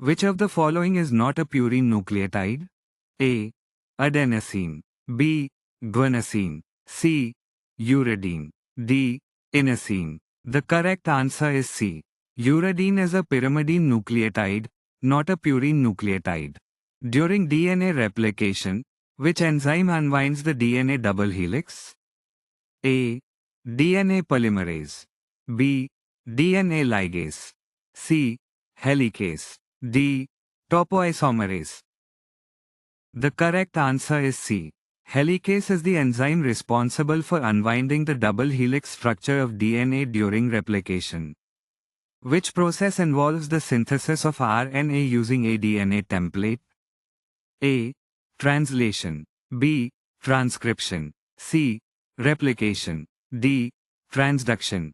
Which of the following is not a purine nucleotide? A. Adenosine. B. Guanosine. C. Uridine. D. Inosine. The correct answer is C. Uridine is a pyrimidine nucleotide, not a purine nucleotide. During DNA replication, which enzyme unwinds the DNA double helix? A. DNA polymerase. B. DNA ligase. C. Helicase. D. Topoisomerase. The correct answer is C. Helicase is the enzyme responsible for unwinding the double helix structure of DNA during replication. Which process involves the synthesis of RNA using a DNA template? A. Translation. B. Transcription. C. Replication. D. Transduction.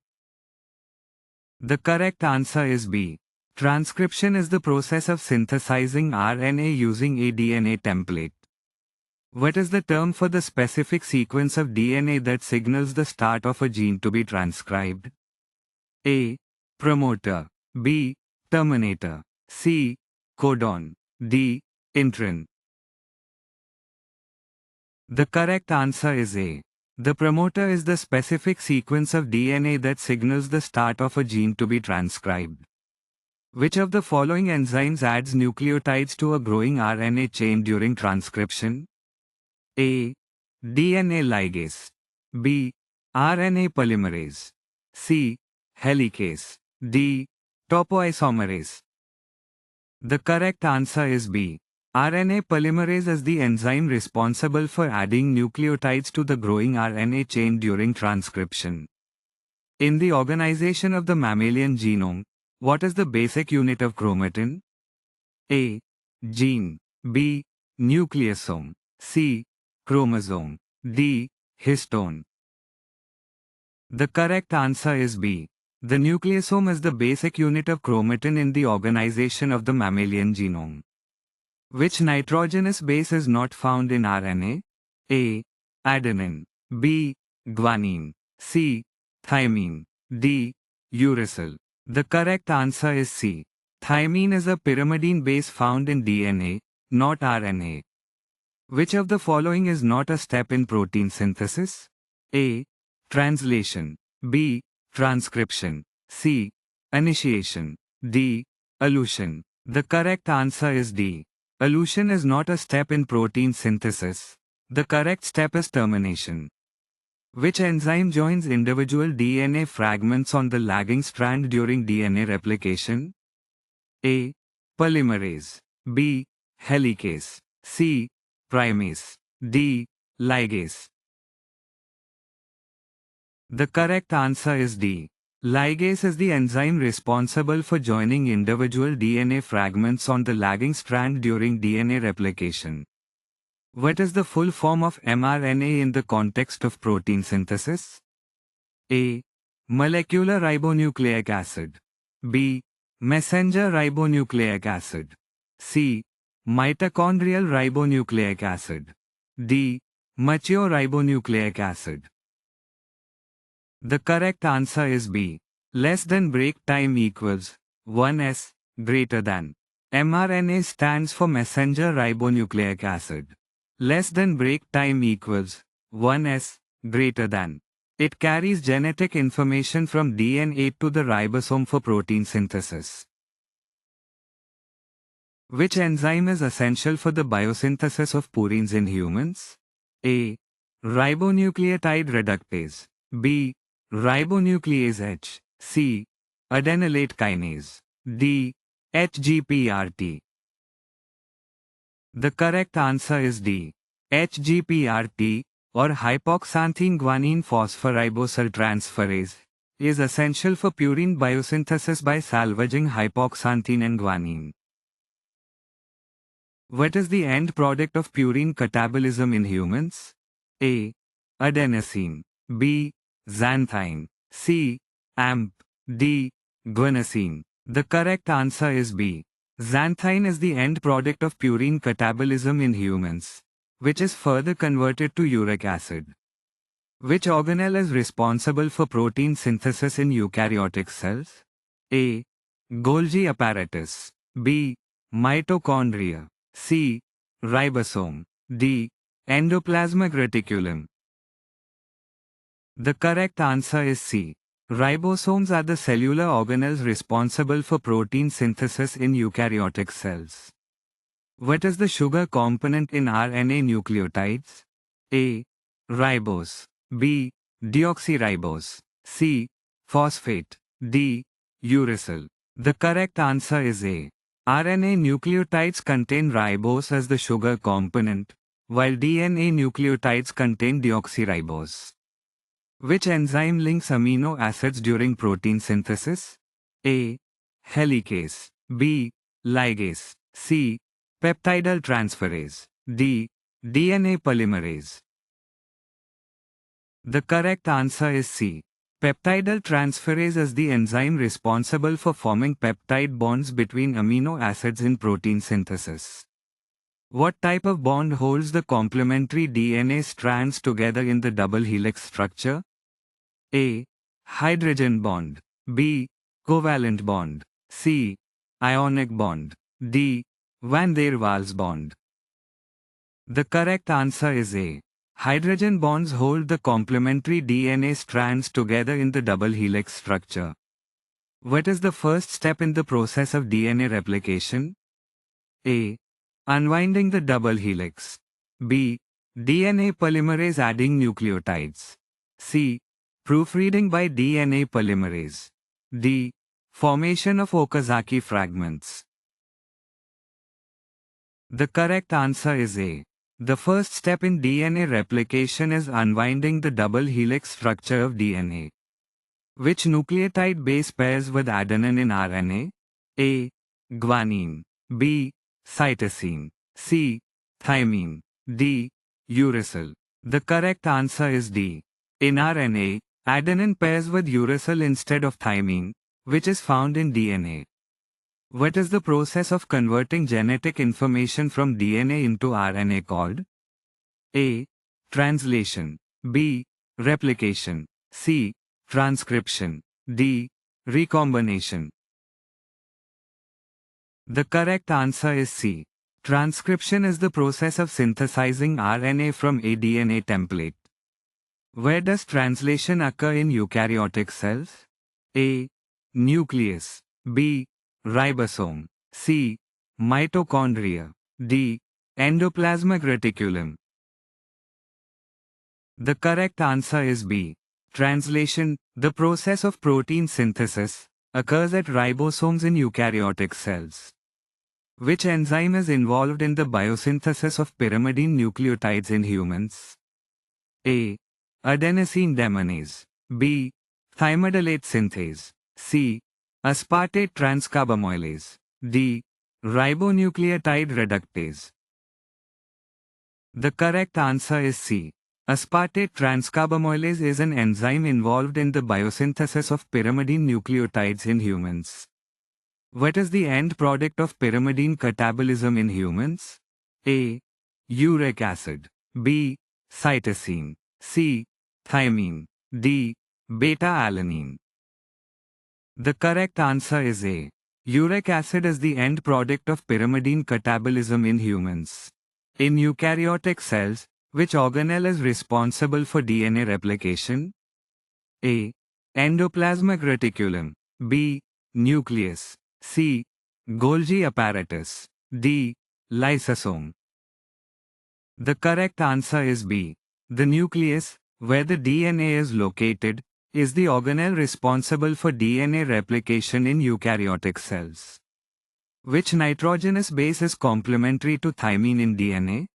The correct answer is B. Transcription is the process of synthesizing RNA using a DNA template. What is the term for the specific sequence of DNA that signals the start of a gene to be transcribed? A. Promoter. B. Terminator. C. Codon. D. Intron. The correct answer is A. The promoter is the specific sequence of DNA that signals the start of a gene to be transcribed. Which of the following enzymes adds nucleotides to a growing RNA chain during transcription? A. DNA ligase. B. RNA polymerase. C. Helicase. D. Topoisomerase. The correct answer is B. RNA polymerase is the enzyme responsible for adding nucleotides to the growing RNA chain during transcription. In the organization of the mammalian genome, what is the basic unit of chromatin? A. Gene. B. Nucleosome. C. Chromosome. D. Histone. The correct answer is B. The nucleosome is the basic unit of chromatin in the organization of the mammalian genome. Which nitrogenous base is not found in RNA? A. Adenine. B. Guanine. C. Thymine. D. Uracil. The correct answer is C. Thymine is a pyrimidine base found in DNA, not RNA. Which of the following is not a step in protein synthesis? A. Translation. B. Transcription. C. Initiation. D. Elution. The correct answer is D. Elution is not a step in protein synthesis. The correct step is termination. Which enzyme joins individual DNA fragments on the lagging strand during DNA replication? A. Polymerase. B. Helicase. C. Primase. D. Ligase. The correct answer is D. Ligase is the enzyme responsible for joining individual DNA fragments on the lagging strand during DNA replication. What is the full form of mRNA in the context of protein synthesis? A. Molecular ribonucleic acid. B. Messenger ribonucleic acid. C. Mitochondrial ribonucleic acid. D. Mature ribonucleic acid. The correct answer is B. Less than break time equals 1s greater than. mRNA stands for messenger ribonucleic acid. Less than break time equals 1s greater than. It carries genetic information from DNA to the ribosome for protein synthesis. Which enzyme is essential for the biosynthesis of purines in humans? A. Ribonucleotide reductase. B. Ribonuclease H. C. Adenylate kinase. D. HGPRT. The correct answer is D. HGPRT, or hypoxanthine guanine phosphoribosyl transferase, is essential for purine biosynthesis by salvaging hypoxanthine and guanine. What is the end product of purine catabolism in humans? A. Adenosine. B. Xanthine. C. AMP. D. Guanosine. The correct answer is B. Xanthine is the end product of purine catabolism in humans, which is further converted to uric acid. Which organelle is responsible for protein synthesis in eukaryotic cells? A. Golgi apparatus. B. Mitochondria. C. Ribosome. D. Endoplasmic reticulum. The correct answer is C. Ribosomes are the cellular organelles responsible for protein synthesis in eukaryotic cells. What is the sugar component in RNA nucleotides? A. Ribose. B. Deoxyribose. C. Phosphate. D. Uracil. The correct answer is A. RNA nucleotides contain ribose as the sugar component, while DNA nucleotides contain deoxyribose. Which enzyme links amino acids during protein synthesis? A. Helicase. B. Ligase. C. Peptidyl transferase. D. DNA polymerase. The correct answer is C. Peptidyl transferase is the enzyme responsible for forming peptide bonds between amino acids in protein synthesis. What type of bond holds the complementary DNA strands together in the double helix structure? A. Hydrogen bond. B. Covalent bond. C. Ionic bond. D. Van der Waals bond. The correct answer is A. Hydrogen bonds hold the complementary DNA strands together in the double helix structure. What is the first step in the process of DNA replication? A. Unwinding the double helix. B. DNA polymerase adding nucleotides. C. Proofreading by DNA polymerase. D. Formation of Okazaki fragments. The correct answer is A. The first step in DNA replication is unwinding the double helix structure of DNA. Which nucleotide base pairs with adenine in RNA? A. Guanine. B. Cytosine. C. Thymine. D. Uracil. The correct answer is D. In RNA, adenine pairs with uracil instead of thymine, which is found in DNA. What is the process of converting genetic information from DNA into RNA called? A. Translation. B. Replication. C. Transcription. D. Recombination. The correct answer is C. Transcription is the process of synthesizing RNA from a DNA template. Where does translation occur in eukaryotic cells? A. Nucleus. B. Ribosome. C. Mitochondria. D. Endoplasmic reticulum. The correct answer is B. Translation, the process of protein synthesis, occurs at ribosomes in eukaryotic cells. Which enzyme is involved in the biosynthesis of pyrimidine nucleotides in humans? A. Adenosine deaminase. B. Thymidylate synthase. C. Aspartate transcarbamylase. D. Ribonucleotide reductase. The correct answer is C. Aspartate transcarbamylase is an enzyme involved in the biosynthesis of pyrimidine nucleotides in humans. What is the end product of pyrimidine catabolism in humans? A. Uric acid. B. Cytosine. C. Thymine. D. Beta-alanine. The correct answer is A. Uric acid is the end product of pyrimidine catabolism in humans. In eukaryotic cells, which organelle is responsible for DNA replication? A. Endoplasmic reticulum. B. Nucleus. C. Golgi apparatus. D. Lysosome. The correct answer is B. The nucleus, where the DNA is located, is the organelle responsible for DNA replication in eukaryotic cells. Which nitrogenous base is complementary to thymine in DNA?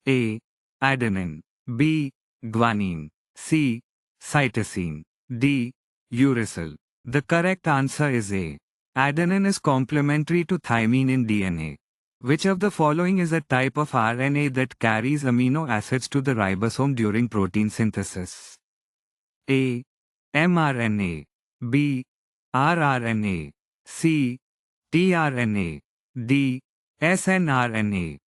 A. Adenine. B. Guanine. C. Cytosine. D. Uracil. The correct answer is A. Adenine is complementary to thymine in DNA. Which of the following is a type of RNA that carries amino acids to the ribosome during protein synthesis? A. mRNA. B. rRNA. C. tRNA. D. snRNA.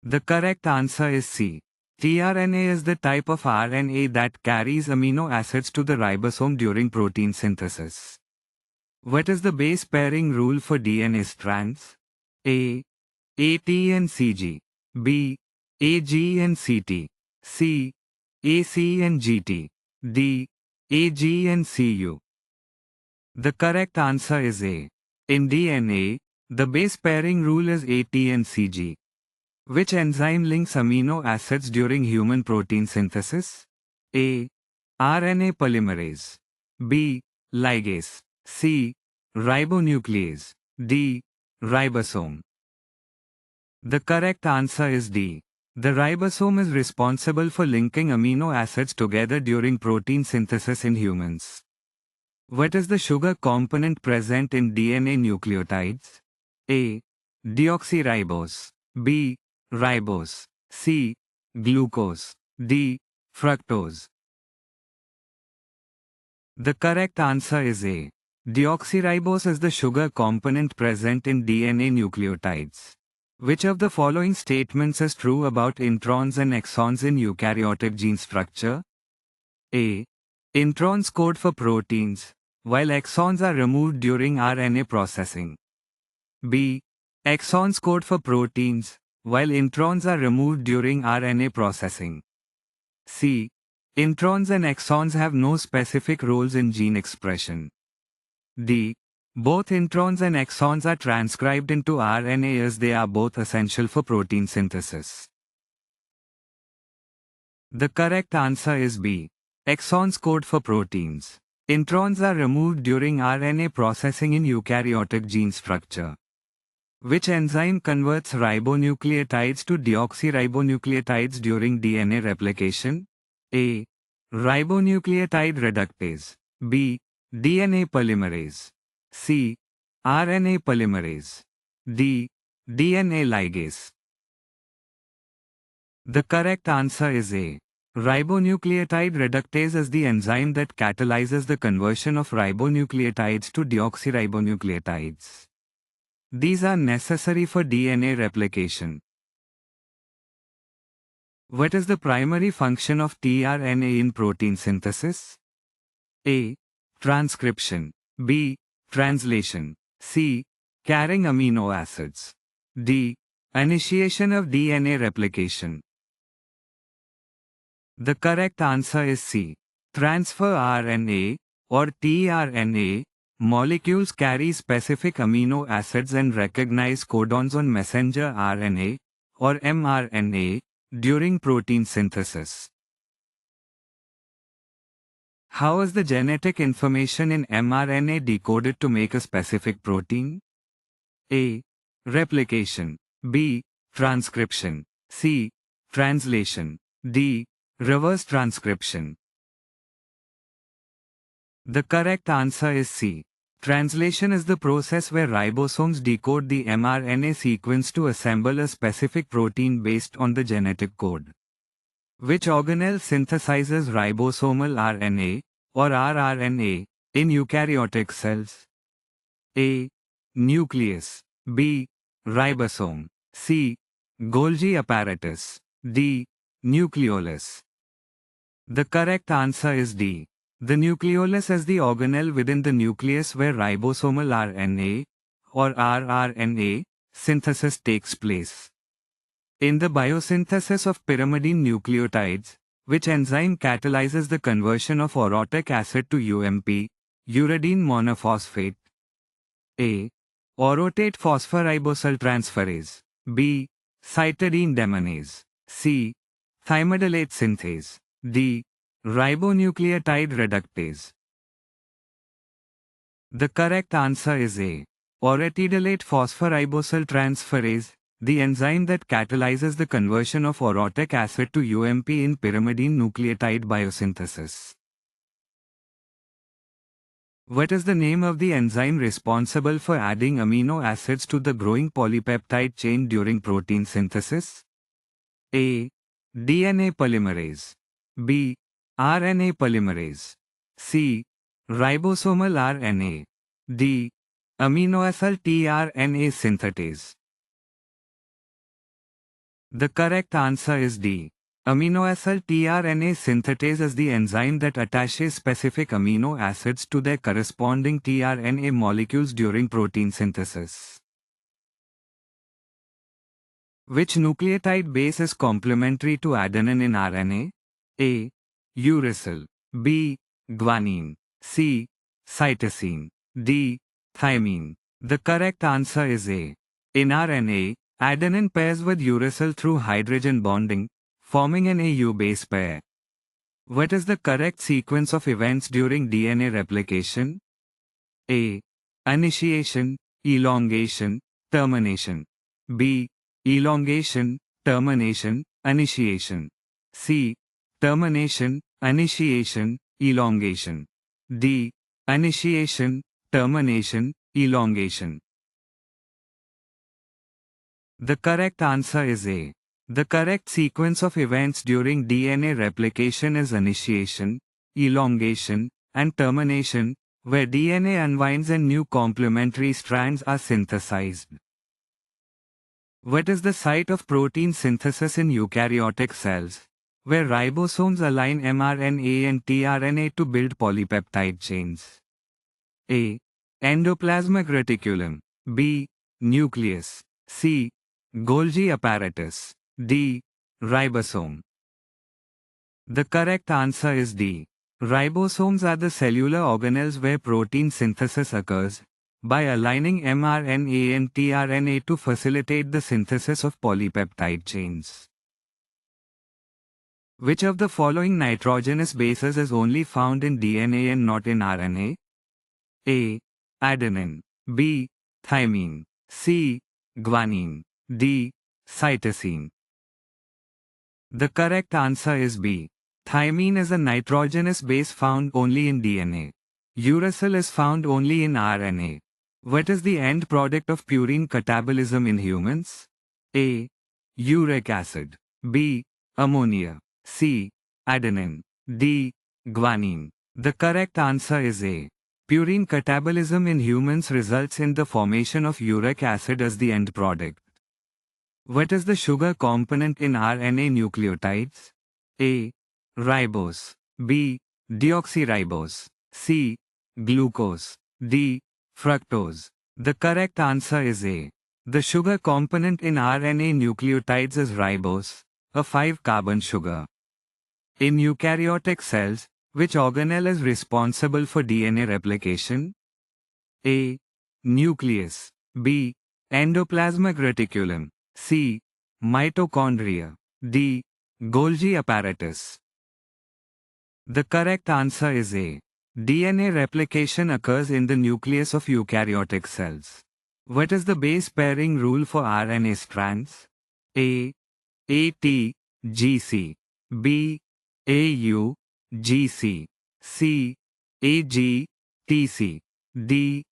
The correct answer is C. tRNA is the type of RNA that carries amino acids to the ribosome during protein synthesis. What is the base pairing rule for DNA strands? A. AT and CG. B. AG and CT. C. AC and GT. D. AG and CU. The correct answer is A. In DNA, the base pairing rule is AT and CG. Which enzyme links amino acids during human protein synthesis? A. RNA polymerase. B. Ligase. C. Ribonuclease. D. Ribosome. The correct answer is D. The ribosome is responsible for linking amino acids together during protein synthesis in humans. What is the sugar component present in DNA nucleotides? A. Deoxyribose. B. Ribose. C. Glucose. D. Fructose. The correct answer is A. Deoxyribose is the sugar component present in DNA nucleotides. Which of the following statements is true about introns and exons in eukaryotic gene structure? A. Introns code for proteins, while exons are removed during RNA processing. B. Exons code for proteins, while introns are removed during RNA processing. C. Introns and exons have no specific roles in gene expression. D. Both introns and exons are transcribed into RNA as they are both essential for protein synthesis. The correct answer is B. Exons code for proteins. Introns are removed during RNA processing in eukaryotic gene structure. Which enzyme converts ribonucleotides to deoxyribonucleotides during DNA replication? A. Ribonucleotide reductase. B. DNA polymerase. C. RNA polymerase. D. DNA ligase. The correct answer is A. Ribonucleotide reductase is the enzyme that catalyzes the conversion of ribonucleotides to deoxyribonucleotides. These are necessary for DNA replication. What is the primary function of tRNA in protein synthesis? A. Transcription. B. Translation. C. Carrying amino acids. D. Initiation of DNA replication. The correct answer is C. Transfer RNA, or tRNA, molecules carry specific amino acids and recognize codons on messenger RNA, or mRNA, during protein synthesis. How is the genetic information in mRNA decoded to make a specific protein? A. Replication. B. Transcription. C. Translation. D. Reverse transcription. The correct answer is C. Translation is the process where ribosomes decode the mRNA sequence to assemble a specific protein based on the genetic code. Which organelle synthesizes ribosomal RNA, or rRNA, in eukaryotic cells? A. Nucleus. B. Ribosome. C. Golgi apparatus. D. Nucleolus. The correct answer is D. The nucleolus is the organelle within the nucleus where ribosomal RNA, or rRNA, synthesis takes place. In the biosynthesis of pyrimidine nucleotides, which enzyme catalyzes the conversion of orotic acid to UMP, uridine monophosphate? A. Orotate phosphoribosal transferase. B. Cytidine deaminase. C. Thymidylate synthase. D. Ribonucleotide reductase. The correct answer is A. Orotatidylate phosphoribosal transferase, the enzyme that catalyzes the conversion of orotic acid to UMP in pyrimidine nucleotide biosynthesis. What is the name of the enzyme responsible for adding amino acids to the growing polypeptide chain during protein synthesis? A. DNA polymerase. B. RNA polymerase. C. Ribosomal RNA. D. Aminoacyl tRNA synthetase. The correct answer is D. Aminoacyl tRNA synthetase is the enzyme that attaches specific amino acids to their corresponding tRNA molecules during protein synthesis. Which nucleotide base is complementary to adenine in RNA? A. Uracil. B. Guanine. C. Cytosine. D. Thymine. The correct answer is A. In RNA, adenine pairs with uracil through hydrogen bonding, forming an AU base pair. What is the correct sequence of events during DNA replication? A. Initiation, elongation, termination. B. Elongation, termination, initiation. C. Termination, initiation, elongation. D. Initiation, termination, elongation. The correct answer is A. The correct sequence of events during DNA replication is initiation, elongation, and termination, where DNA unwinds and new complementary strands are synthesized. What is the site of protein synthesis in eukaryotic cells, where ribosomes align mRNA and tRNA to build polypeptide chains? A. Endoplasmic reticulum. B. Nucleus. C. Golgi apparatus. D. Ribosome. The correct answer is D. Ribosomes are the cellular organelles where protein synthesis occurs, by aligning mRNA and tRNA to facilitate the synthesis of polypeptide chains. Which of the following nitrogenous bases is only found in DNA and not in RNA? A. Adenine. B. Thymine. C. Guanine. D. Cytosine. The correct answer is B. Thymine is a nitrogenous base found only in DNA. Uracil is found only in RNA. What is the end product of purine catabolism in humans? A. Uric acid. B. Ammonia. C. Adenine. D. Guanine. The correct answer is A. Purine catabolism in humans results in the formation of uric acid as the end product. What is the sugar component in RNA nucleotides? A. Ribose. B. Deoxyribose. C. Glucose. D. Fructose. The correct answer is A. The sugar component in RNA nucleotides is ribose, a 5-carbon sugar. In eukaryotic cells, which organelle is responsible for DNA replication? A. Nucleus. B. Endoplasmic reticulum. C. Mitochondria. D. Golgi apparatus. The correct answer is A. DNA replication occurs in the nucleus of eukaryotic cells. What is the base pairing rule for RNA strands? A. AT, GC. B. AU, GC. C. AG, TC. D.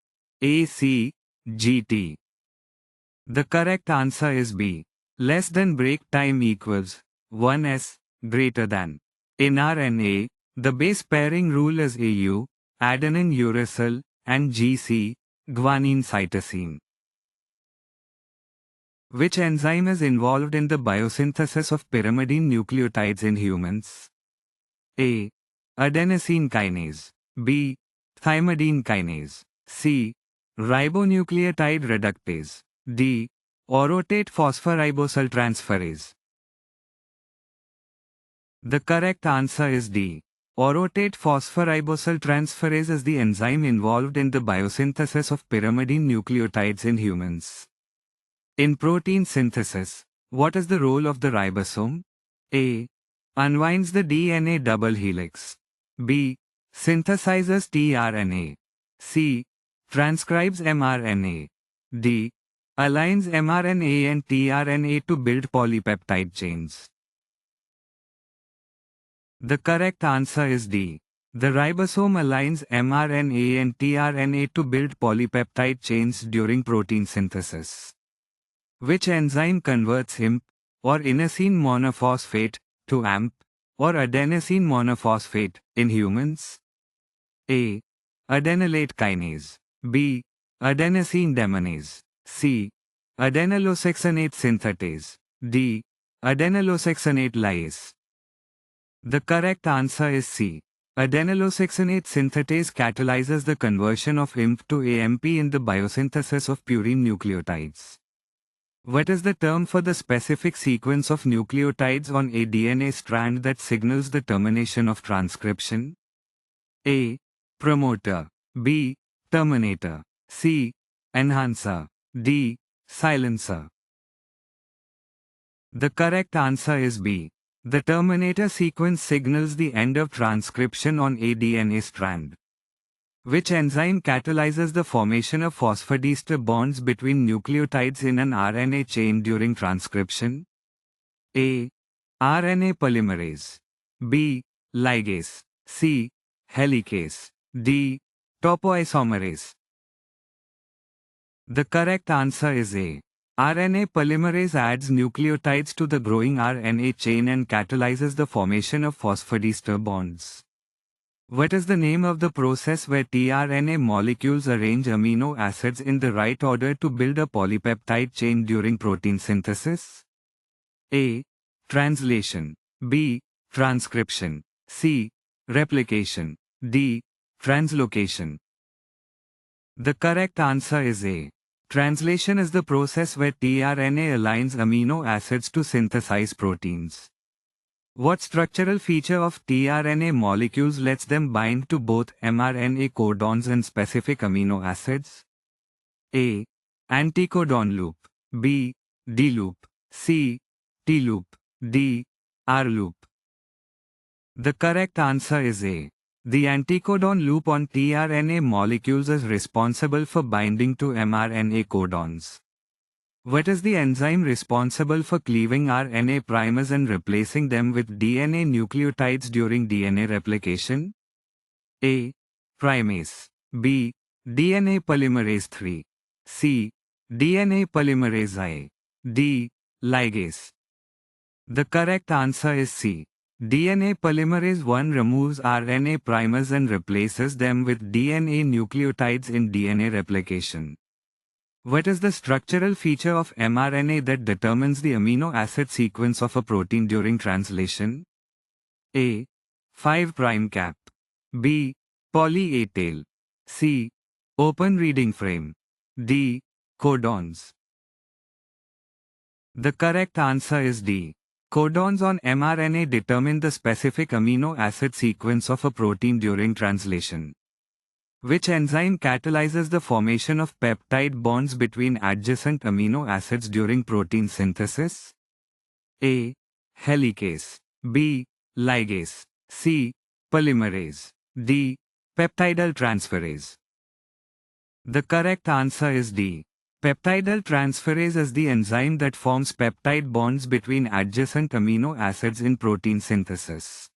AC, GT. The correct answer is B. Less than break time equals 1s greater than. In RNA, the base pairing rule is AU, adenine uracil, and GC, guanine cytosine. Which enzyme is involved in the biosynthesis of pyrimidine nucleotides in humans? A. Adenosine kinase. B. Thymidine kinase. C. Ribonucleotide reductase. D. Orotate phosphoribosal transferase. The correct answer is D. Orotate phosphoribosal transferase is the enzyme involved in the biosynthesis of pyrimidine nucleotides in humans. In protein synthesis, what is the role of the ribosome? A. Unwinds the DNA double helix. B. Synthesizes tRNA. C. Transcribes mRNA. D. Aligns mRNA and tRNA to build polypeptide chains. The correct answer is D. The ribosome aligns mRNA and tRNA to build polypeptide chains during protein synthesis. Which enzyme converts Imp, or inosine monophosphate, to AMP, or adenosine monophosphate, in humans? A. Adenylate kinase. B. Adenosine deaminase. C. Adenylosuccinate synthetase. D. Adenylosuccinate lyase. The correct answer is C. Adenylosuccinate synthetase catalyzes the conversion of IMP to AMP in the biosynthesis of purine nucleotides. What is the term for the specific sequence of nucleotides on a DNA strand that signals the termination of transcription? A. Promoter. B. Terminator. C. Enhancer. D. Silencer. The correct answer is B. The terminator sequence signals the end of transcription on a DNA strand. Which enzyme catalyzes the formation of phosphodiester bonds between nucleotides in an RNA chain during transcription? A. RNA polymerase. B. Ligase. C. Helicase. D. Topoisomerase. The correct answer is A. RNA polymerase adds nucleotides to the growing RNA chain and catalyzes the formation of phosphodiester bonds. What is the name of the process where tRNA molecules arrange amino acids in the right order to build a polypeptide chain during protein synthesis? A. Translation. B. Transcription. C. Replication. D. Translocation. The correct answer is A. Translation is the process where tRNA aligns amino acids to synthesize proteins. What structural feature of tRNA molecules lets them bind to both mRNA codons and specific amino acids? A. Anticodon loop. B. D loop. C. T loop. D. R loop. The correct answer is A. The anticodon loop on tRNA molecules is responsible for binding to mRNA codons. What is the enzyme responsible for cleaving RNA primers and replacing them with DNA nucleotides during DNA replication? A. Primase. B. DNA polymerase III. C. DNA polymerase I. D. Ligase. The correct answer is C. DNA polymerase I removes RNA primers and replaces them with DNA nucleotides in DNA replication. What is the structural feature of mRNA that determines the amino acid sequence of a protein during translation? A. 5' cap. B. Poly A tail. C. Open reading frame. D. Codons. The correct answer is D. Codons on mRNA determine the specific amino acid sequence of a protein during translation. Which enzyme catalyzes the formation of peptide bonds between adjacent amino acids during protein synthesis? A. Helicase. B. Ligase. C. Polymerase. D. Peptidyl transferase. The correct answer is D. Peptidyl transferase is the enzyme that forms peptide bonds between adjacent amino acids in protein synthesis.